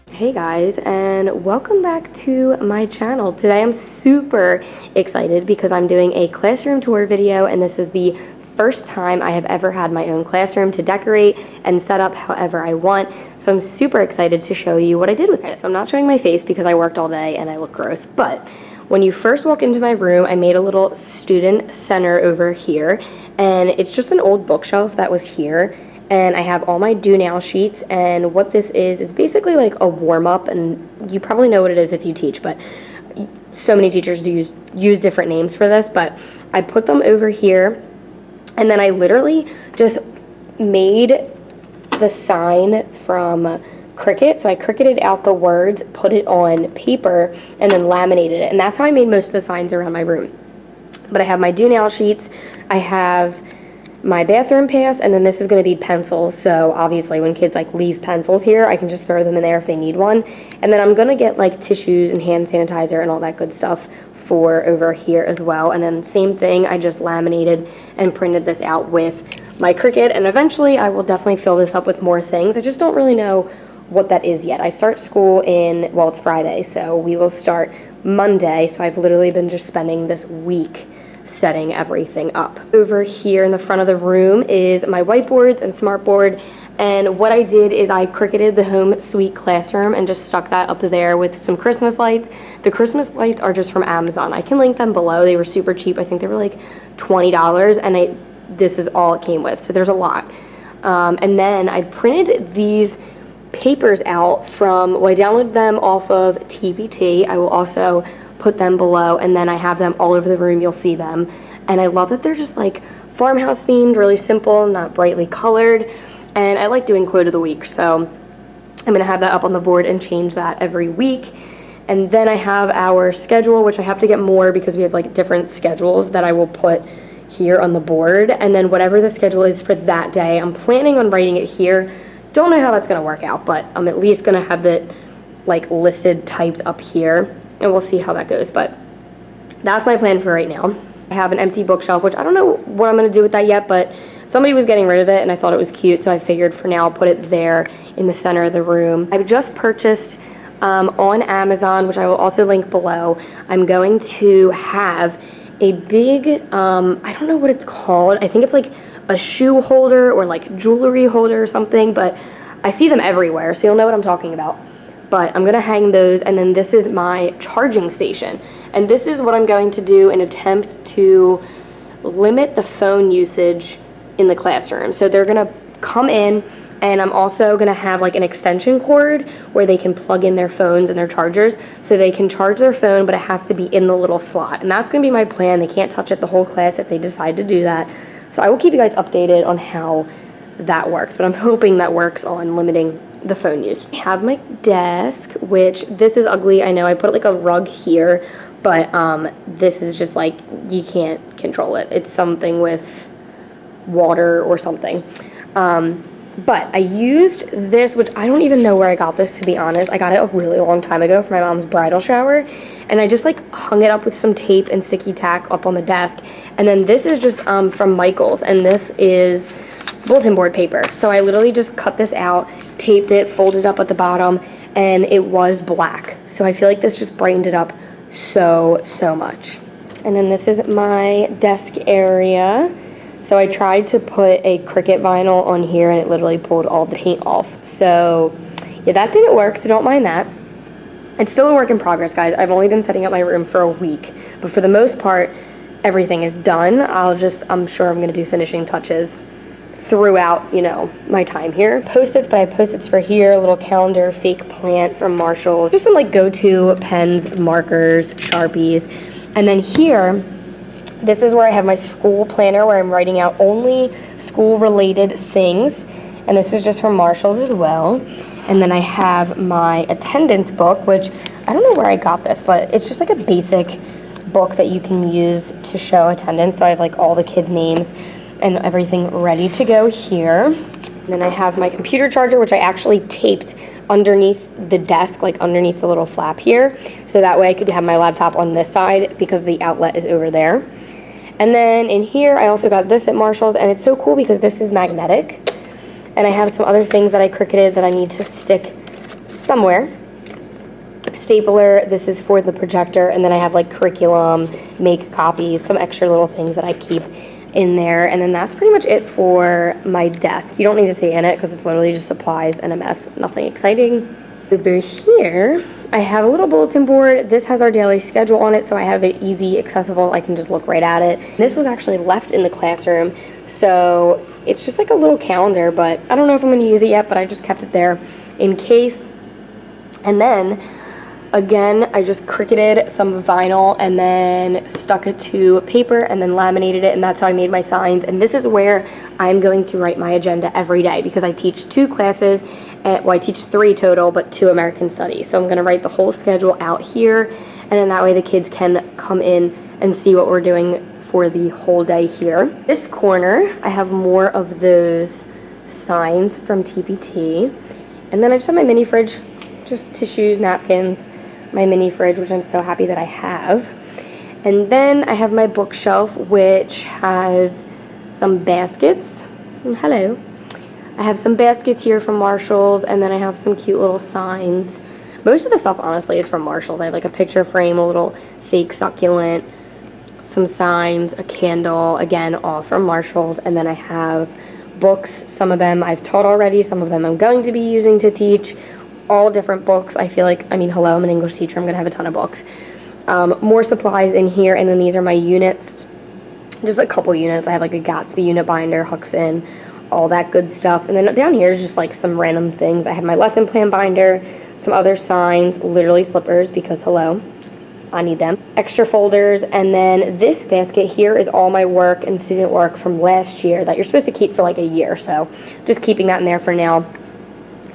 Hey guys, and welcome back to my channel. Today I'm super excited because I'm doing a classroom tour video, and this is the first time I have ever had my own classroom to decorate and set up however I want. So I'm super excited to show you what I did with it. So I'm not showing my face because I worked all day and I look gross, but when you first walk into my room, I made a little student center over here, and it's just an old bookshelf that was here. And I have all my do now sheets, and what this is basically like a warm-up, and you probably know what it is if you teach, but so many teachers do use different names for this. But I put them over here, and then I literally just made the sign from Cricut. So I Cricuted out the words, put it on paper, and then laminated it, and that's how I made most of the signs around my room. But I have my do now sheets, I have my bathroom pass, and then this is going to be pencils. So obviously when kids like leave pencils here, I can just throw them in there if they need one. And then I'm going to get like tissues and hand sanitizer and all that good stuff for over here as well. And then same thing, I just laminated and printed this out with my Cricut, and eventually I will definitely fill this up with more things. I just don't really know what that is yet. I start school in, well, it's Friday, so we will start Monday. So I've literally been just spending this week setting everything up. Over here in the front of the room is my whiteboards and smartboard, and what I did is I Cricuted the home suite classroom and just stuck that up there with some Christmas lights. The Christmas lights are just from Amazon. I can link them below. They were super cheap. I think they were like $20, and this is all it came with, so there's a lot. And then I printed these papers out from, well, I downloaded them off of TPT. I will also put them below, and then I have them all over the room. You'll see them, and I love that they're just like farmhouse themed, really simple, not brightly colored, and I like doing quote of the week, so I'm gonna have that up on the board and change that every week. And then I have our schedule, which I have to get more because we have like different schedules that I will put here on the board, and then whatever the schedule is for that day, I'm planning on writing it here. Don't know how that's gonna work out, but I'm at least gonna have it like listed types up here, and we'll see how that goes. But that's my plan for right now. I have an empty bookshelf, which I don't know what I'm going to do with that yet, but somebody was getting rid of it and I thought it was cute, so I figured for now I'll put it there in the center of the room. I've just purchased on Amazon, which I will also link below, I'm going to have a big, I don't know what it's called. I think it's like a shoe holder or like jewelry holder or something, but I see them everywhere, so you'll know what I'm talking about. But I'm gonna hang those, and then this is my charging station. And this is what I'm going to do in an attempt to limit the phone usage in the classroom. So they're gonna come in, and I'm also gonna have like an extension cord where they can plug in their phones and their chargers, so they can charge their phone, but it has to be in the little slot. And that's gonna be my plan. They can't touch it the whole class if they decide to do that. So I will keep you guys updated on how that works, but I'm hoping that works on limiting the phone use. I have my desk, which this is ugly, I know. I put like a rug here, but this is just like, you can't control it. It's something with water or something. But I used this, which I don't even know where I got this, to be honest. I got it a really long time ago for my mom's bridal shower, and I just like hung it up with some tape and sticky tack up on the desk. And then this is just from Michael's, and this is bulletin board paper. So I literally just cut this out, taped it, folded up at the bottom, and it was black. So I feel like this just brightened it up so much. And then this is my desk area. So I tried to put a Cricut vinyl on here, and it literally pulled all the paint off. So yeah, that didn't work, so don't mind that. It's still a work in progress, guys. I've only been setting up my room for a week, but for the most part, everything is done. I'm sure I'm gonna do finishing touches throughout, you know, my time here. Post-its, but I have post-its for here, a little calendar, fake plant from Marshall's, just some like go-to pens, markers, Sharpies. And then here, this is where I have my school planner where I'm writing out only school-related things. And this is just from Marshall's as well. And then I have my attendance book, which I don't know where I got this, but it's just like a basic book that you can use to show attendance. So I have like all the kids' names and everything ready to go here. And then I have my computer charger, which I actually taped underneath the desk, like underneath the little flap here. So that way I could have my laptop on this side because the outlet is over there. And then in here, I also got this at Marshall's, and it's so cool because this is magnetic. And I have some other things that I cricketed that I need to stick somewhere. Stapler, this is for the projector, and then I have like curriculum, make copies, some extra little things that I keep in there. And then that's pretty much it for my desk. You don't need to see in it because it's literally just supplies and a mess, nothing exciting. Over here, I have a little bulletin board. This has our daily schedule on it, so I have it easy, accessible. I can just look right at it. This was actually left in the classroom, so it's just like a little calendar, but I don't know if I'm going to use it yet, but I just kept it there in case. And then again, I just cricketed some vinyl and then stuck it to paper and then laminated it, and that's how I made my signs. And this is where I'm going to write my agenda every day because I teach 2 classes. Well, I teach 3 total, but 2 American Studies. So I'm going to write the whole schedule out here, and then that way the kids can come in and see what we're doing for the whole day here. This corner, I have more of those signs from TPT. And then I just have my mini fridge, just tissues, napkins, my mini fridge, which I'm so happy that I have. And then I have my bookshelf, which has some baskets. Hello. I have some baskets here from Marshall's, and then I have some cute little signs. Most of the stuff, honestly, is from Marshall's. I have like a picture frame, a little fake succulent, some signs, a candle, again, all from Marshall's. And then I have books. Some of them I've taught already, some of them I'm going to be using to teach. All different books. I feel like, I mean, hello, I'm an English teacher. I'm going to have a ton of books. More supplies in here, and then these are my units. Just a couple units. I have like a Gatsby unit binder, Huck Finn, all that good stuff. And then down here is just like some random things. I have my lesson plan binder, some other signs, literally slippers because hello, I need them. Extra folders, and then this basket here is all my work and student work from last year that you're supposed to keep for like a year. So just keeping that in there for now.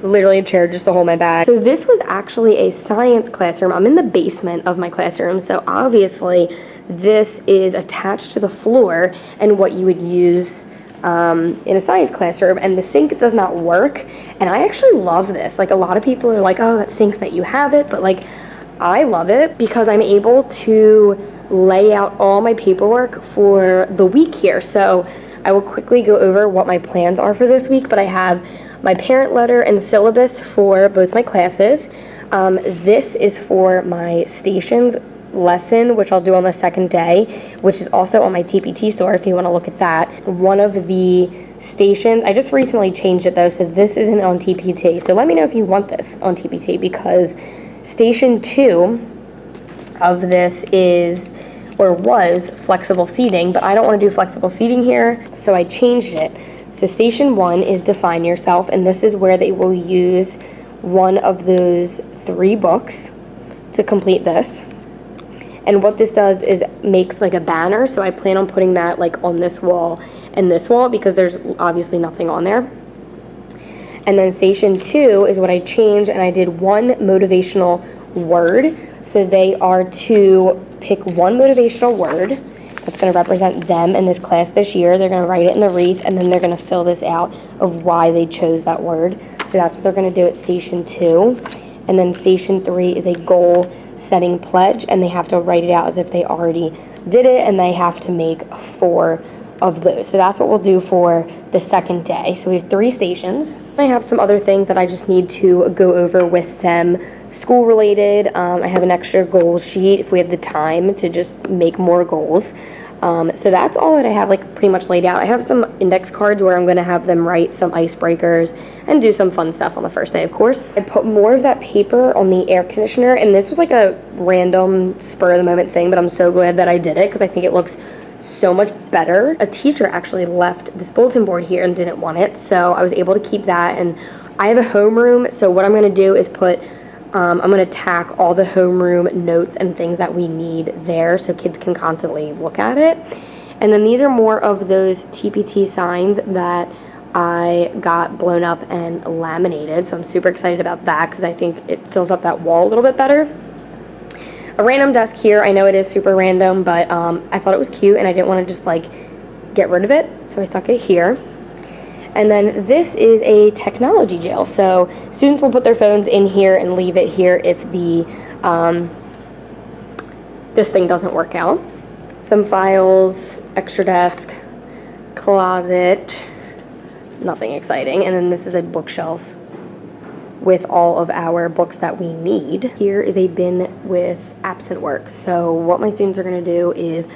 Literally a chair just to hold my bag. So this was actually a science classroom. I'm in the basement of my classroom, so obviously this is attached to the floor and what you would use in a science classroom, and the sink does not work. And I actually love this. Like, a lot of people are like, oh, that stinks that you have it, but like, I love it because I'm able to lay out all my paperwork for the week here. So I will quickly go over what my plans are for this week, but I have my parent letter and syllabus for both my classes. This is for my stations lesson, which I'll do on the second day, which is also on my TPT store if you want to look at that. One of the stations, I just recently changed it though, so this isn't on TPT. So let me know if you want this on TPT, because station 2 of this is, or was, flexible seating, but I don't want to do flexible seating here, so I changed it. So station 1 is Define Yourself, and this is where they will use one of those 3 books to complete this. And what this does is makes like a banner, so I plan on putting that like on this wall and this wall because there's obviously nothing on there. And then station 2 is what I changed, and I did 1 motivational word. So they are to pick 1 motivational word that's going to represent them in this class this year. They're going to write it in the wreath, and then they're going to fill this out of why they chose that word. So that's what they're going to do at station 2. And then station 3 is a goal setting pledge, and they have to write it out as if they already did it, and they have to make 4 of those. So that's what we'll do for the second day. So we have 3 stations. I have some other things that I just need to go over with them, school related. I have an extra goals sheet if we have the time to just make more goals. So that's all that I have like pretty much laid out. I have some index cards where I'm going to have them write some icebreakers and do some fun stuff on the first day, of course. I put more of that paper on the air conditioner, and this was like a random spur of the moment thing, but I'm so glad that I did it because I think it looks so much better. A teacher actually left this bulletin board here and didn't want it, so I was able to keep that. And I have a homeroom, so what I'm going to do is put, I'm going to tack all the homeroom notes and things that we need there so kids can constantly look at it. And then these are more of those TPT signs that I got blown up and laminated, so I'm super excited about that because I think it fills up that wall a little bit better. A random desk here. I know it is super random, but I thought it was cute and I didn't want to just like get rid of it, so I stuck it here. And then this is a technology jail, so students will put their phones in here and leave it here if the this thing doesn't work out. Some files, extra desk, closet, nothing exciting. And then this is a bookshelf with all of our books that we need. Here is a bin with absent work. So what my students are going to do is,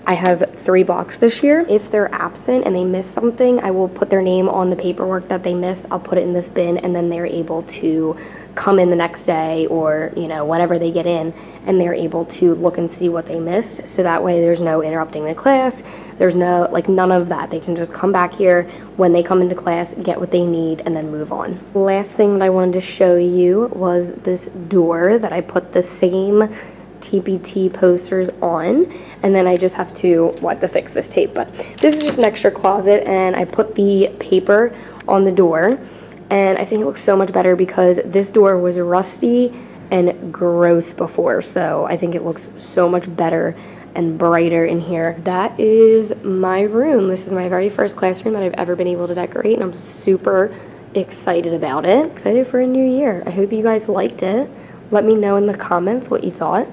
I have 3 blocks this year. If they're absent and they miss something, I will put their name on the paperwork that they miss. I'll put it in this bin, and then they're able to come in the next day, or you know, whenever they get in, and they're able to look and see what they missed. So that way there's no interrupting the class. There's no, like, none of that. They can just come back here when they come into class, get what they need, and then move on. Last thing that I wanted to show you was this door that I put the same TPT posters on, and then I just have to fix this tape. But this is just an extra closet, and I put the paper on the door, and I think it looks so much better because this door was rusty and gross before, so I think it looks so much better and brighter in here. That is my room. This is my very first classroom that I've ever been able to decorate, and I'm super excited about it. Excited for a new year. I hope you guys liked it. Let me know in the comments what you thought,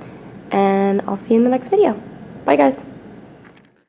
and I'll see you in the next video. Bye, guys.